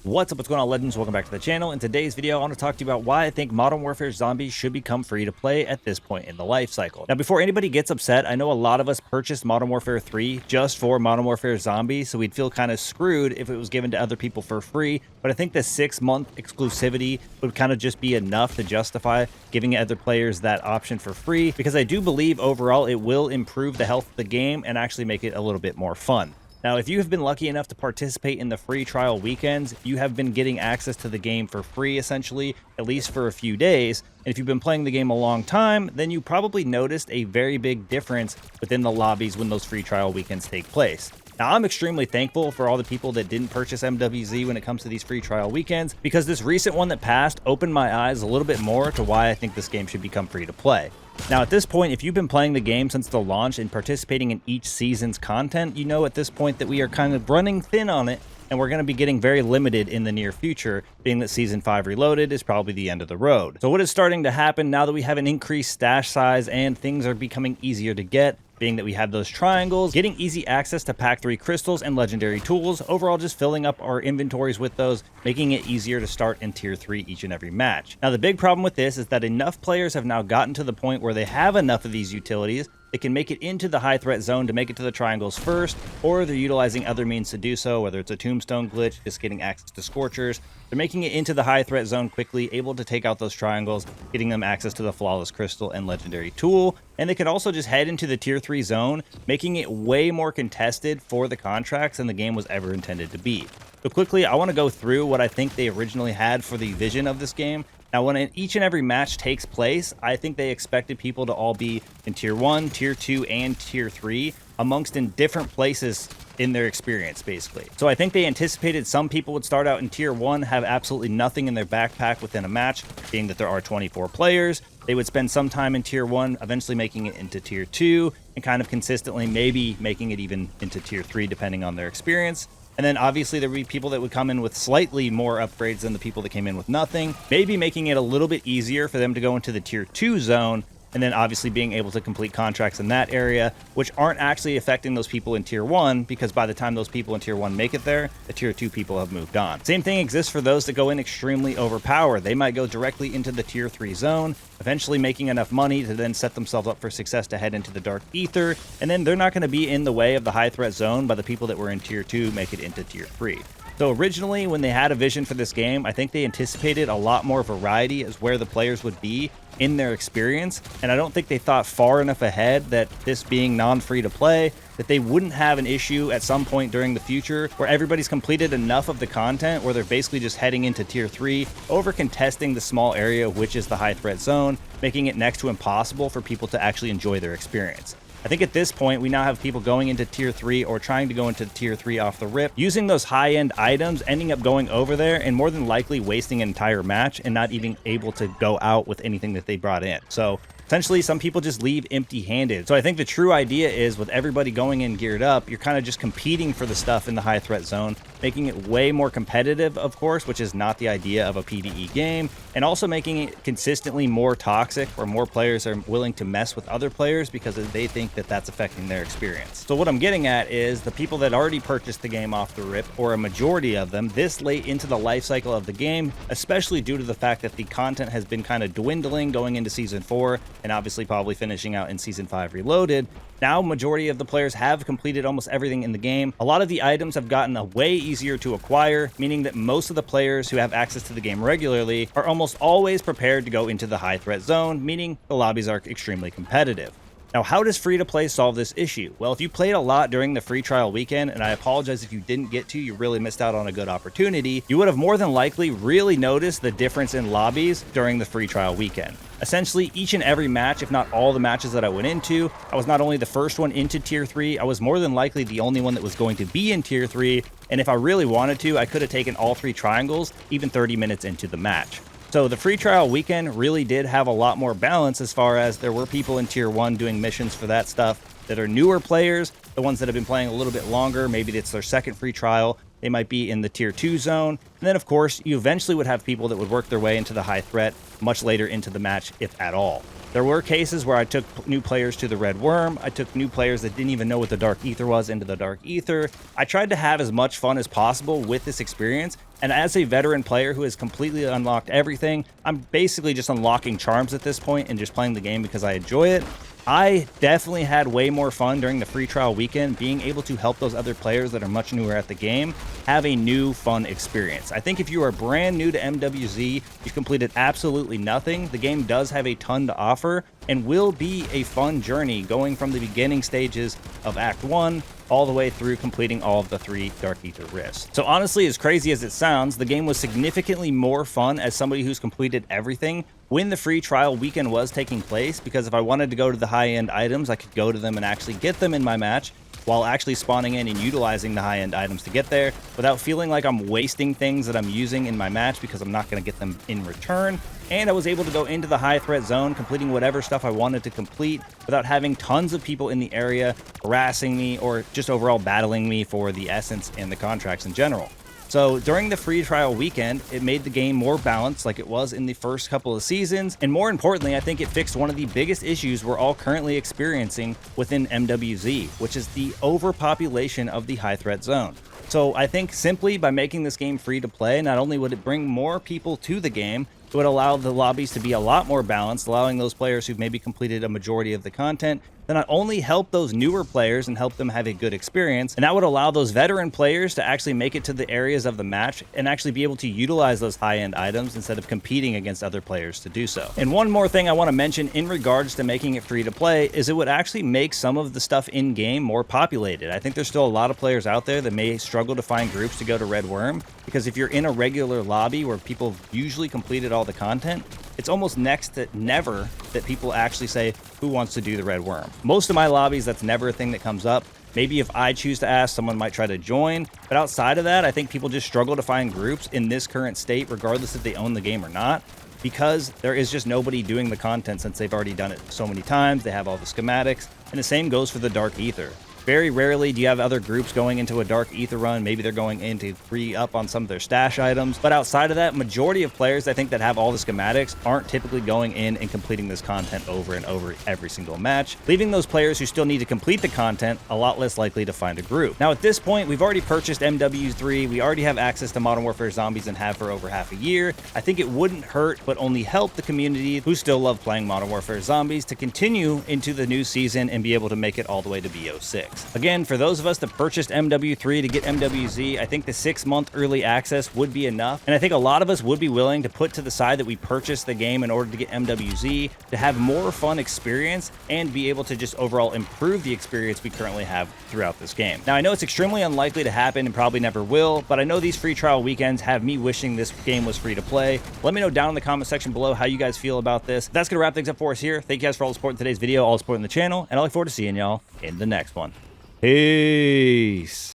What's up, what's going on, legends? Welcome back to the channel. In today's video, I want to talk to you about why I think Modern Warfare Zombies should become free to play at this point in the life cycle. Now, before anybody gets upset, I know a lot of us purchased Modern Warfare 3 just for Modern Warfare Zombies, so we'd feel kind of screwed if it was given to other people for free, but I think the 6-month exclusivity would kind of just be enough to justify giving other players that option for free, because I do believe overall it will improve the health of the game and actually make it a little bit more fun. Now, if you have been lucky enough to participate in the free trial weekends, you have been getting access to the game for free, essentially, at least for a few days. And if you've been playing the game a long time, then you probably noticed a very big difference within the lobbies when those free trial weekends take place. Now, I'm extremely thankful for all the people that didn't purchase MWZ when it comes to these free trial weekends, because this recent one that passed opened my eyes a little bit more to why I think this game should become free to play. Now, at this point, if you've been playing the game since the launch and participating in each season's content, you know at this point that we are kind of running thin on it, and we're going to be getting very limited in the near future, being that Season 5 Reloaded is probably the end of the road. So what is starting to happen now that we have an increased stash size and things are becoming easier to get, being that we have those triangles, getting easy access to Pack 3 crystals and legendary tools, overall just filling up our inventories with those, making it easier to start in Tier 3 each and every match. Now, the big problem with this is that enough players have now gotten to the point where they have enough of these utilities, they can make it into the high threat zone to make it to the triangles first, or they're utilizing other means to do so, whether it's a tombstone glitch, just getting access to scorchers. They're making it into the high threat zone quickly, able to take out those triangles, getting them access to the flawless crystal and legendary tool. And they could also just head into the tier 3 zone, making it way more contested for the contracts than the game was ever intended to be. So quickly, I want to go through what I think they originally had for the vision of this game. Now, when each and every match takes place, I think they expected people to all be in Tier 1, Tier 2, and Tier 3, amongst in different places in their experience, basically. So I think they anticipated some people would start out in Tier 1, have absolutely nothing in their backpack within a match, being that there are 24 players. They would spend some time in Tier 1, eventually making it into Tier 2, and kind of consistently maybe making it even into Tier 3, depending on their experience. And then obviously there would be people that would come in with slightly more upgrades than the people that came in with nothing, maybe making it a little bit easier for them to go into the Tier 2 zone, and then obviously being able to complete contracts in that area, which aren't actually affecting those people in Tier 1, because by the time those people in Tier 1 make it there, the Tier 2 people have moved on. Same thing exists for those that go in extremely overpowered. They might go directly into the Tier 3 zone, eventually making enough money to then set themselves up for success to head into the Dark Ether, and then they're not going to be in the way of the high threat zone by the people that were in Tier 2 make it into Tier 3. So originally, when they had a vision for this game, I think they anticipated a lot more variety as where the players would be in their experience, and I don't think they thought far enough ahead that this being non-free to play, that they wouldn't have an issue at some point during the future where everybody's completed enough of the content where they're basically just heading into Tier 3, over contesting the small area which is the high threat zone, making it next to impossible for people to actually enjoy their experience. I think at this point, we now have people going into Tier 3 or trying to go into Tier 3 off the rip, using those high-end items, ending up going over there, and more than likely wasting an entire match and not even able to go out with anything that they brought in. So essentially, some people just leave empty-handed. So I think the true idea is, with everybody going in geared up, you're kind of just competing for the stuff in the high threat zone, making it way more competitive, of course, which is not the idea of a PvE game, and also making it consistently more toxic, where more players are willing to mess with other players because they think that that's affecting their experience. So what I'm getting at is the people that already purchased the game off the rip, or a majority of them, this late into the life cycle of the game, especially due to the fact that the content has been kind of dwindling going into Season 4, and obviously probably finishing out in Season 5 Reloaded. Now, majority of the players have completed almost everything in the game. A lot of the items have gotten way easier to acquire, meaning that most of the players who have access to the game regularly are almost always prepared to go into the high threat zone, meaning the lobbies are extremely competitive. Now, how does free-to-play solve this issue? Well, if you played a lot during the free trial weekend, and I apologize if you didn't get to, you really missed out on a good opportunity, you would have more than likely really noticed the difference in lobbies during the free trial weekend. Essentially, each and every match, if not all the matches that I went into, I was not only the first one into Tier 3, I was more than likely the only one that was going to be in Tier 3, and if I really wanted to, I could have taken all 3 triangles, even 30 minutes into the match. So the free trial weekend really did have a lot more balance, as far as there were people in Tier 1 doing missions for that stuff that are newer players, the ones that have been playing a little bit longer, maybe it's their second free trial, they might be in the Tier 2 zone, and then of course you eventually would have people that would work their way into the high threat much later into the match, if at all. There were cases where I took new players to the Red Worm. I took new players that didn't even know what the Dark Ether was into the Dark Ether. I tried to have as much fun as possible with this experience, And as a veteran player who has completely unlocked everything, I'm basically just unlocking charms at this point and just playing the game because I enjoy it. I definitely had way more fun during the free trial weekend being able to help those other players that are much newer at the game have a new fun experience. I think if you are brand new to MWZ, you've completed absolutely nothing, the game does have a ton to offer and will be a fun journey going from the beginning stages of Act 1 all the way through completing all of the 3 Dark Aether rifts. So honestly, as crazy as it sounds, the game was significantly more fun as somebody who's completed everything when the free trial weekend was taking place, because if I wanted to go to the high-end items, I could go to them and actually get them in my match while actually spawning in and utilizing the high-end items to get there without feeling like I'm wasting things that I'm using in my match because I'm not going to get them in return. And I was able to go into the high threat zone, completing whatever stuff I wanted to complete without having tons of people in the area harassing me or just overall battling me for the essence and the contracts in general. So during the free trial weekend, it made the game more balanced like it was in the first couple of seasons. And more importantly, I think it fixed one of the biggest issues we're all currently experiencing within MWZ, which is the overpopulation of the high threat zone. So I think simply by making this game free to play, not only would it bring more people to the game, it would allow the lobbies to be a lot more balanced, allowing those players who've maybe completed a majority of the content to not only help those newer players and help them have a good experience, and that would allow those veteran players to actually make it to the areas of the match and actually be able to utilize those high-end items instead of competing against other players to do so. And one more thing I want to mention in regards to making it free to play is it would actually make some of the stuff in-game more populated. I think there's still a lot of players out there that may struggle to find groups to go to Red Worm, because if you're in a regular lobby where people have usually completed all the content, it's almost next to never that people actually say, who wants to do the Red Worm? Most of my lobbies, that's never a thing that comes up. Maybe if I choose to ask, someone might try to join. But outside of that, I think people just struggle to find groups in this current state, regardless if they own the game or not, because there is just nobody doing the content since they've already done it so many times. They have all the schematics, and the same goes for the Dark Aether. Very rarely do you have other groups going into a Dark Aether run. Maybe they're going in to free up on some of their stash items. But outside of that, majority of players, I think, that have all the schematics aren't typically going in and completing this content over and over every single match, leaving those players who still need to complete the content a lot less likely to find a group. Now, at this point, we've already purchased MW3. We already have access to Modern Warfare Zombies and have for over half a year. I think it wouldn't hurt, but only help the community who still love playing Modern Warfare Zombies to continue into the new season and be able to make it all the way to BO6. Again, for those of us that purchased MW3 to get MWZ, I think the 6-month early access would be enough. And I think a lot of us would be willing to put to the side that we purchased the game in order to get MWZ, to have more fun experience and be able to just overall improve the experience we currently have throughout this game. Now, I know it's extremely unlikely to happen and probably never will, but I know these free trial weekends have me wishing this game was free to play. Let me know down in the comment section below how you guys feel about this. That's going to wrap things up for us here. Thank you guys for all the support in today's video, all the support in the channel, and I look forward to seeing y'all in the next one. Peace.